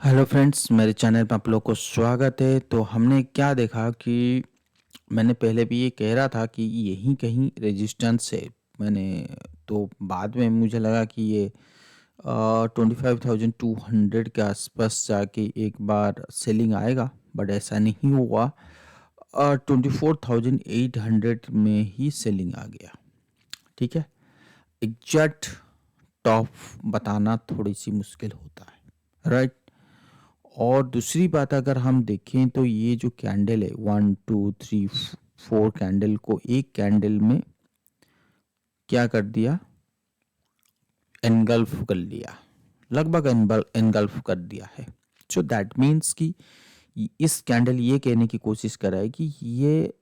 Hello friends, मेरे channel पे आप लोग को स्वागत है। तो हमने क्या देखा कि मैंने पहले भी ये कह रहा था कि यहीं कहीं रेजिस्टेंस है। मैंने तो बाद में मुझे लगा कि ये 25,200 के आसपास जाके एक बार सेलिंग आएगा, बट ऐसा नहीं हुआ। 24,800 में ही सेलिंग आ गया। ठीक है, एग्जैक्ट टॉप बताना थोड़ी सी मुश्किल होता है, राइट। और दूसरी बात अगर हम देखें तो ये जो कैंडल है 1 2 3 4 कैंडल को एक कैंडल में क्या कर दिया, एनगल्फ कर लिया, लगभग एनगल्फ कर दिया है। सो दैट मीन्स कि इस कैंडल ये कहने की कोशिश कर रहा है कि ये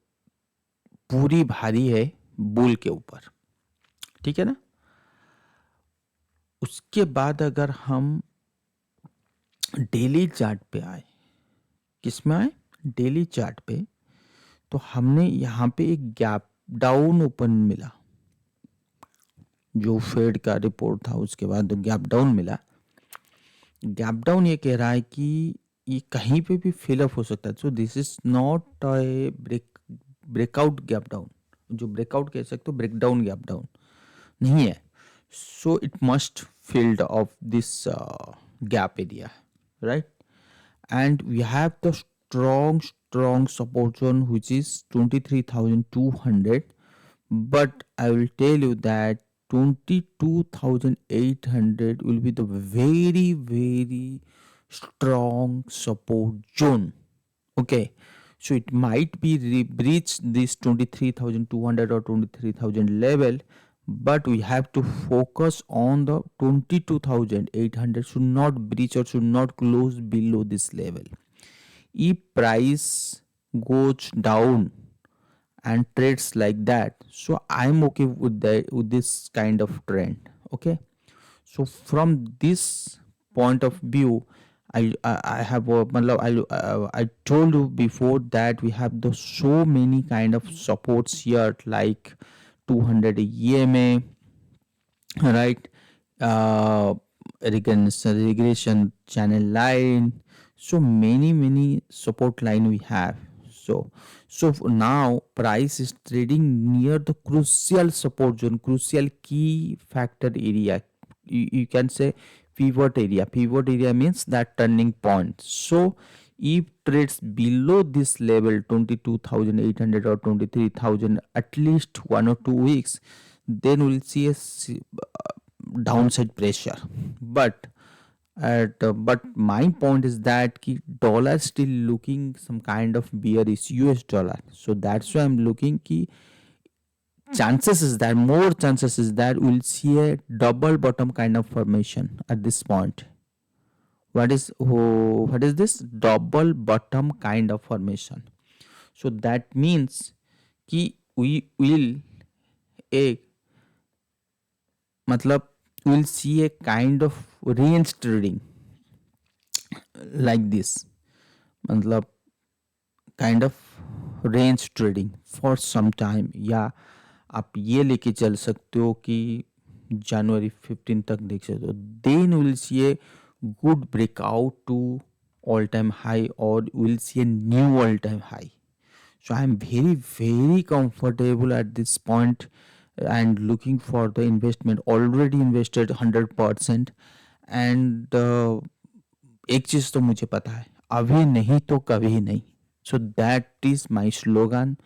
पूरी भारी है बुल के ऊपर। ठीक है ना। उसके बाद अगर हम डेली चार्ट पे आए, किस में आए, डेली चार्ट पे, तो हमने यहाँ पे एक गैप डाउन ओपन मिला। जो फेड का रिपोर्ट था उसके बाद गैप डाउन मिला। गैप डाउन ये कह रहा है कि ये कहीं पे भी फिलअप हो सकता है। So this is not a breakout gap down. जो ब्रेकआउट कह सकते हो, ब्रेकडाउन गैप डाउन नहीं है। So it must filled of this gap area, right? And we have the strong support zone which is 23,200, but I will tell you that 22,800 will be the very strong support zone. Okay, so it might be breach this 23,200 or 23,000 level, but we have to focus on the 22,800 should not breach or should not close below this level. If price goes down and trades like that, so I'm okay with with this kind of trend. Okay, so from this point of view, I have I told you before that we have the so many kind of supports here, like 200 EMA, right? uh regression channel line, so many support line we have. Now price is trading near the crucial support zone, crucial key factor area. You can say pivot area. Pivot area means that turning point. So if trades below this level 22,800 or 23,000 at least 1 or 2 weeks, then we'll see a downside pressure. But my point is that ki dollar still looking some kind of bearish US dollar. So that's why I'm looking ki chances is that more chances is that we'll see a double bottom kind of formation at this point. What is this double bottom kind of formation? So that means कि we will a मतलब we'll see a kind of range trading like this, मतलब kind of range trading for some time, या आप ये लेके चल सकते हो कि जनवरी 15 तक देख सकते हो। Then will see a good breakout to all time high और will see a new all time high. So I am very comfortable at this point and looking for the investment. Already invested 100%. And एक चीज तो मुझे पता है, अभी नहीं तो कभी नहीं. So that is my slogan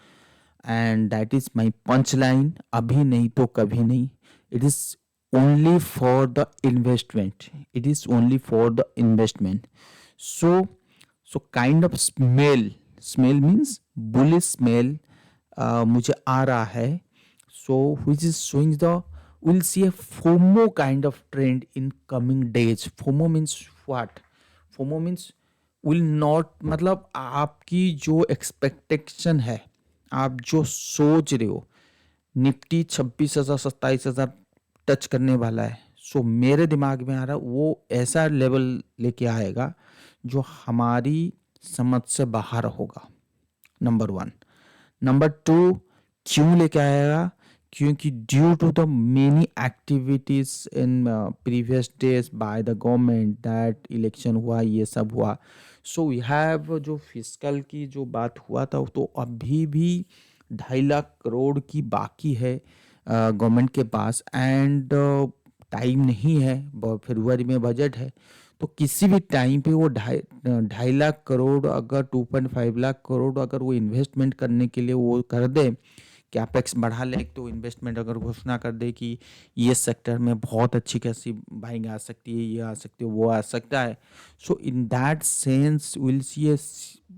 and that is my punchline. अभी नहीं तो कभी नहीं. It is only for the investment. It is only for the investment. So kind of smell means bullish smell मुझे आ रहा है. So which is showing the we'll see a FOMO kind of trend in coming days. FOMO means what? FOMO means will not, मतलब आपकी जो expectation है, आप जो सोच रहे हो निफ्टी 26,000 27,000 टच करने वाला है, सो मेरे दिमाग में आ रहा वो ऐसा लेवल लेके आएगा जो हमारी समझ से बाहर होगा. Number one. नंबर टू, क्यों लेके आएगा? क्योंकि due to the many activities in previous days by the government, that election हुआ, ये सब हुआ, सो वी हैव जो फिस्कल की जो बात हुआ था तो अभी भी 2.5 लाख करोड़ की बाकी है गवर्नमेंट के पास। एंड टाइम नहीं है, फरवरी में बजट है, तो किसी भी टाइम पे वो 2.5 लाख करोड़, अगर 2.5 लाख करोड़ अगर वो इन्वेस्टमेंट करने के लिए वो कर दे, कैपेक्स बढ़ा ले, तो इन्वेस्टमेंट अगर घोषणा कर दे कि ये सेक्टर में बहुत अच्छी खासी बाइंग आ सकती है, ये आ सकती है, वो आ सकता है, so in that sense will see a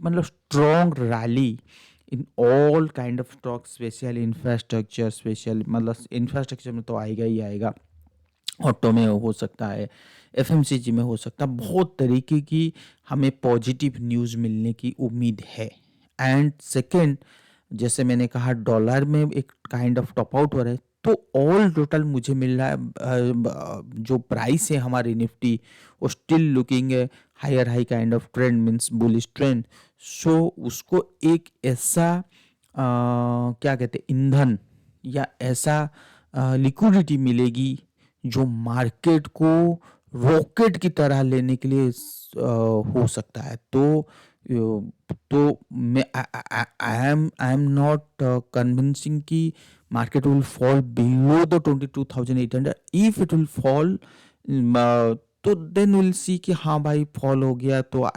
मतलब strong rally in all kind of stock, specially infrastructure, special मतलब इंफ्रास्ट्रक्चर में तो आएगा ही आएगा, ऑटो में हो सकता है, एफएमसीजी में हो सकता है, बहुत तरीके की हमें पॉजिटिव न्यूज़ मिलने की उम्मीद है। एंड सेकंड, जैसे मैंने कहा डॉलर में एक काइंड ऑफ टॉप आउट हो रहा है, तो ऑल टोटल मुझे मिल रहा है जो प्राइस है हमारी निफ्टी, वो स्टिल लुकिंग है higher high kind of trend, means bullish trend. So उसको एक ऐसा क्या कहते हैं ईंधन, या ऐसा लिक्विडिटी मिलेगी जो मार्केट को रॉकेट की तरह लेने के लिए हो सकता है। तो मैं आई एम नॉट कन्विंसिंग कि market will fall below the 22,800। If it will fall, तो देन विल सी कि हाँ भाई फॉल हो गया, तो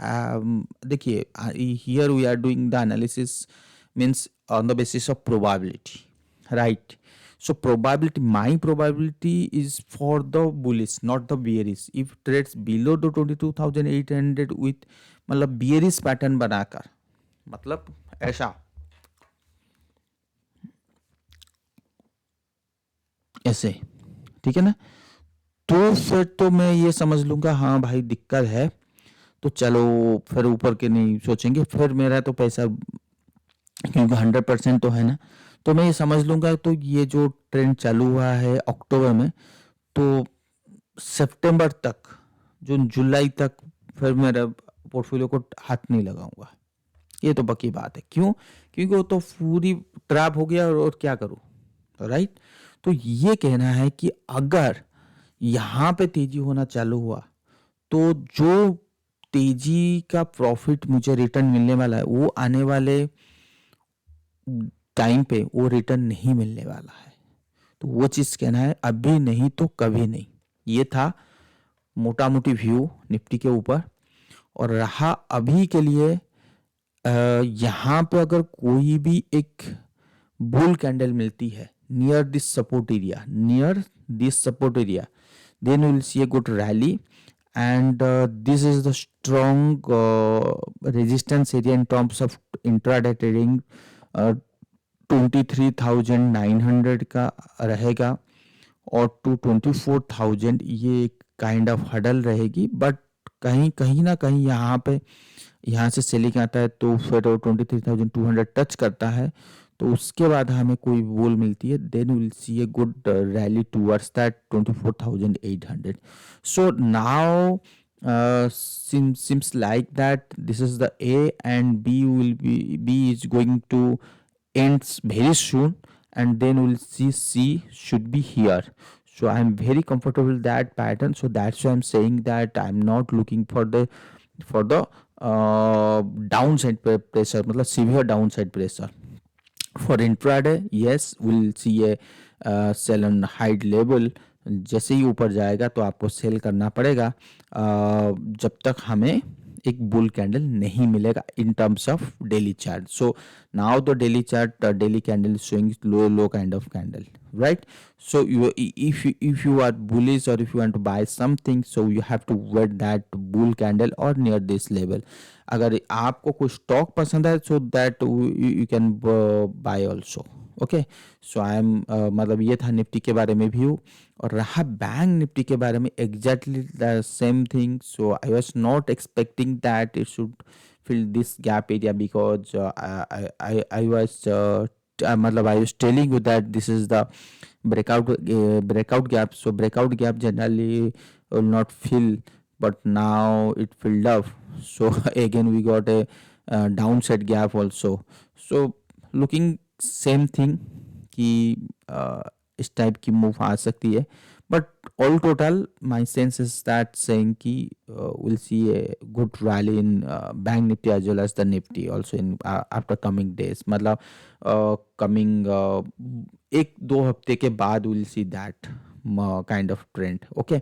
देखिए here we are doing the analysis means on the basis of probability, right? So probability, my probability is for the bullish, not the bearish. If trades below the 22,800 with मतलब bearish pattern बनाकर, मतलब ऐसा, ऐसे, ठीक है ना, तो फिर तो मैं ये समझ लूंगा हाँ भाई दिक्कत है, तो चलो फिर ऊपर के नहीं सोचेंगे, फिर मेरा तो पैसा, क्योंकि 100% तो है ना, तो मैं ये समझ लूंगा। तो ये जो ट्रेंड चालू हुआ है अक्टूबर में, तो सितंबर तक, जून जुलाई तक फिर मेरा पोर्टफोलियो को हाथ नहीं लगाऊंगा, ये तो पक्की बात है। क्यों? क्योंकि वो तो पूरी ट्रैप हो गया, और क्या करूं, राइट? तो ये कहना है कि अगर यहाँ पे तेजी होना चालू हुआ, तो जो तेजी का प्रॉफिट मुझे रिटर्न मिलने वाला है, वो आने वाले टाइम पे वो रिटर्न नहीं मिलने वाला है। तो वो चीज़ कहना है, अभी नहीं तो कभी नहीं। ये था मोटा मोटी व्यू निफ्टी के ऊपर। और रहा अभी के लिए यहाँ पे अगर कोई भी एक बुल कैंडल मिलती है near this support area, then will see a good rally. And this is the strong resistance area in terms of intraday trading, 23,900 का रहेगा, और टू 24,000 ये काइंड ऑफ हडल रहेगी। बट कहीं कहीं ना कहीं यहाँ से सेलिंग आता है, तो फिर 23,200 टच करता है, तो उसके बाद हमें कोई बोल मिलती है, then will see a good rally towards that 24,800। So now seems like that this is the A, and B is going to ends very soon, and then we'll see C should be here. So I'm very comfortable with that pattern, so that's why I'm saying that I'm not looking for the downside pressure, मतलब severe downside pressure. For intraday, yes, we'll see a sell on high level। जैसे ही ऊपर जाएगा तो आपको cell करना पड़ेगा जब तक हमें एक बुल कैंडल नहीं मिलेगा इन terms of daily chart. So now the daily chart, daily candle showing low kind of candle, right? So if you are bullish, or if you want to buy something, so you have to wait that bull candle or near this level। अगर आपको कोई stock पसंद है, so that you can buy also. Okay, so I am मतलब ये था Nifty के बारे में व्यू। और रहा बैंक निफ्टी के बारे में, exactly the same thing. So I was not expecting that it should fill this gap area, because I was मतलब I was telling you that this is the breakout gap। So breakout gap generally will not fill, but now it filled up। So again we got a downside gap also। So looking same thing, कि इस type की move आ सकती है, but all total my sense is that saying कि will see a good rally in Bank Nifty as well as the Nifty also in after coming days, मतलब coming एक दो हफ्ते के बाद will see that kind of trend. Okay,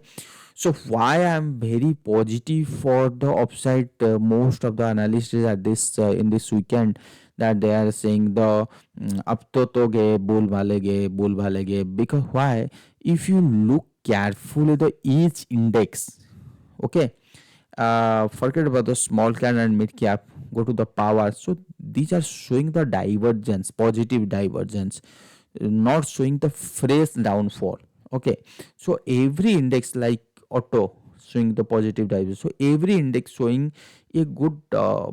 so why I'm very positive for the upside, most of the analysts at this in this weekend, that they are saying the अब तो गए bull वाले गए, because why, if you look carefully the each index, okay, forget about the small cap and mid cap, go to the power, so these are showing the divergence, positive divergence, not showing the fresh downfall. Okay, so every index like auto showing the positive divergence, so every index showing a good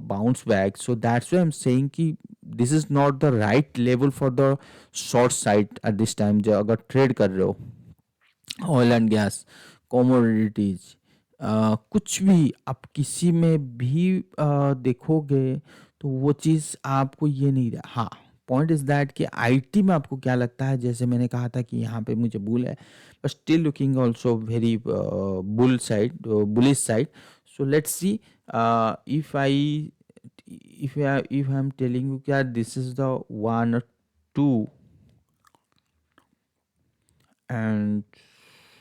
bounce back, so that's why I'm saying कि this is not the right level for the short side at this time. जो अगर trade कर रहे हो oil and gas, commodities, कुछ भी आप किसी में भी देखोगे तो वो चीज़ आपको ये नहीं रहा। हाँ, पॉइंट इज दैट कि आईटी में आपको क्या लगता है, जैसे मैंने कहा था कि यहाँ पे मुझे बुल है, but still looking also very bull side, bullish side. So let's see, if I if I'm telling you that this is the one or two, and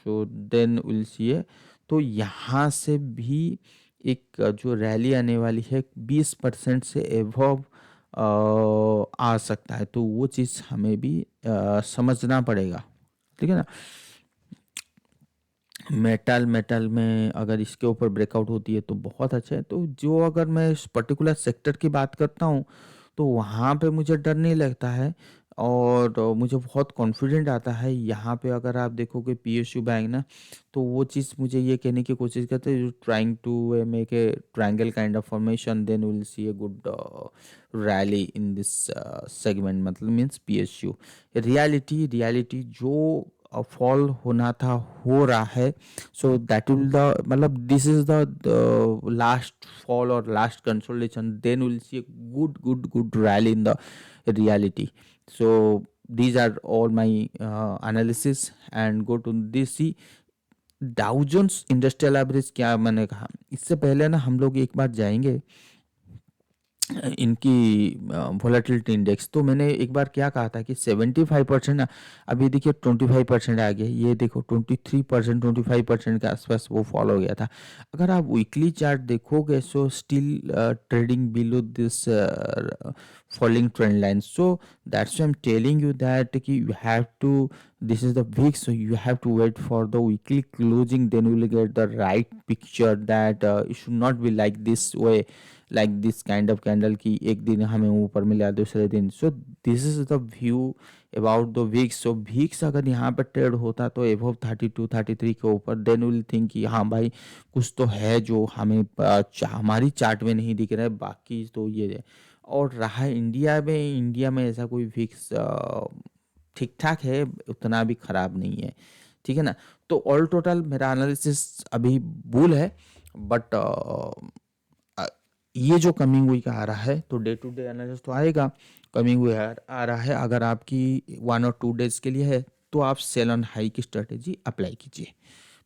so then will see a, तो यहाँ से भी एक जो rally आने वाली है 20% से एवव आ सकता है, तो वो चीज़ हमें भी समझना पड़ेगा। ठीक है ना, मेटल में अगर इसके ऊपर ब्रेकआउट होती है तो बहुत अच्छा है। तो जो अगर मैं इस पर्टिकुलर सेक्टर की बात करता हूँ तो वहाँ पे मुझे डर नहीं लगता है, और मुझे बहुत कॉन्फिडेंट आता है। यहाँ पे अगर आप देखोगे पीएसयू बैंक ना, तो वो चीज़ मुझे ये कहने की कोशिश करते हैं, trying to make a triangle kind of formation, then will see a good rally in this segment, मतलब मीन्स पीएसयू। रियलिटी जो फॉल होना था हो रहा है, सो दैट विल द, मतलब this is the last fall और last consolidation, then will see good rally in the reality. So these are all my analysis, and go to this, see Dow Jones industrial average क्या मैंने कहा। इससे पहले ना हम लोग एक बार जाएंगे इनकी वोलेटिलिटी इंडेक्स, तो मैंने एक बार क्या कहा था कि 75% ना, अभी देखिए 25% आ गया, ये देखो 23%, 25% के आसपास वो फॉल हो गया था। अगर आप वीकली चार्ट देखोगे, so still trading below this falling trend line, so that's I am telling you that कि you have to, this is the week, so you have to wait for the weekly closing, then you will get the right picture that it should not be like this way, like this kind of candle की एक दिन हमें ऊपर मिला दूसरे दिन। So this is the view about the weeks. So weeks अगर यहाँ पर ट्रेड होता तो एबव 32-33 के ऊपर, देन विल थिंक कि हाँ भाई कुछ तो है जो हमें हमारी चार्ट में नहीं दिख रहा है, बाकी तो ये है। और रहा इंडिया में ऐसा कोई फिक्स ठीक ठाक है, उतना भी खराब नहीं है। ठीक है ना, तो ऑल टोटल मेरा एनालिसिस अभी बुल है, बट ये जो कमिंग वीक आ रहा है तो डे टू डे एनालिसिस तो आएगा, कमिंग वीक आ रहा है, अगर आपकी 1 और 2 डेज के लिए है तो आप सेल ऑन हाई की स्ट्रेटेजी अप्लाई कीजिए,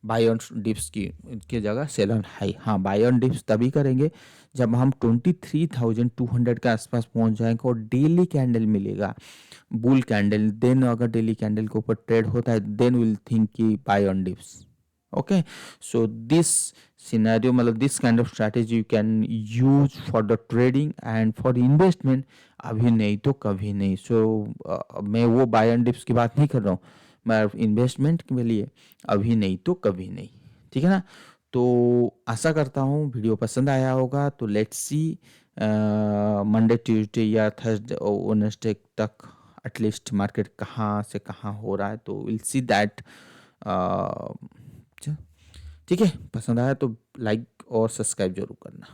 बाय ऑन डिप्स की जगह सेल ऑन हाई। हाँ, बाय ऑन डिप्स तभी करेंगे जब हम 23,200 के आसपास पहुंच जाएंगे और डेली कैंडल मिलेगा, बुल कैंडल, देन अगर डेली कैंडल के ऊपर ट्रेड होता है देन विल थिंक कि buy on dips. Okay, so this scenario, मतलब this kind of strategy you can use for the trading and for investment, अभी नहीं तो कभी नहीं। सो मैं वो बाय एंड डिप्स की बात नहीं कर रहा हूँ, मैं इन्वेस्टमेंट के लिए अभी नहीं तो कभी नहीं। ठीक है ना, तो आशा करता हूँ वीडियो पसंद आया होगा। तो लेट्स सी मंडे ट्यूसडे या थर्सडे वेडनेसडे तक एटलीस्ट मार्केट कहाँ से कहाँ हो रहा है, तो विल सी दैट। ठीक है, पसंद आया तो लाइक और सब्सक्राइब जरूर करना।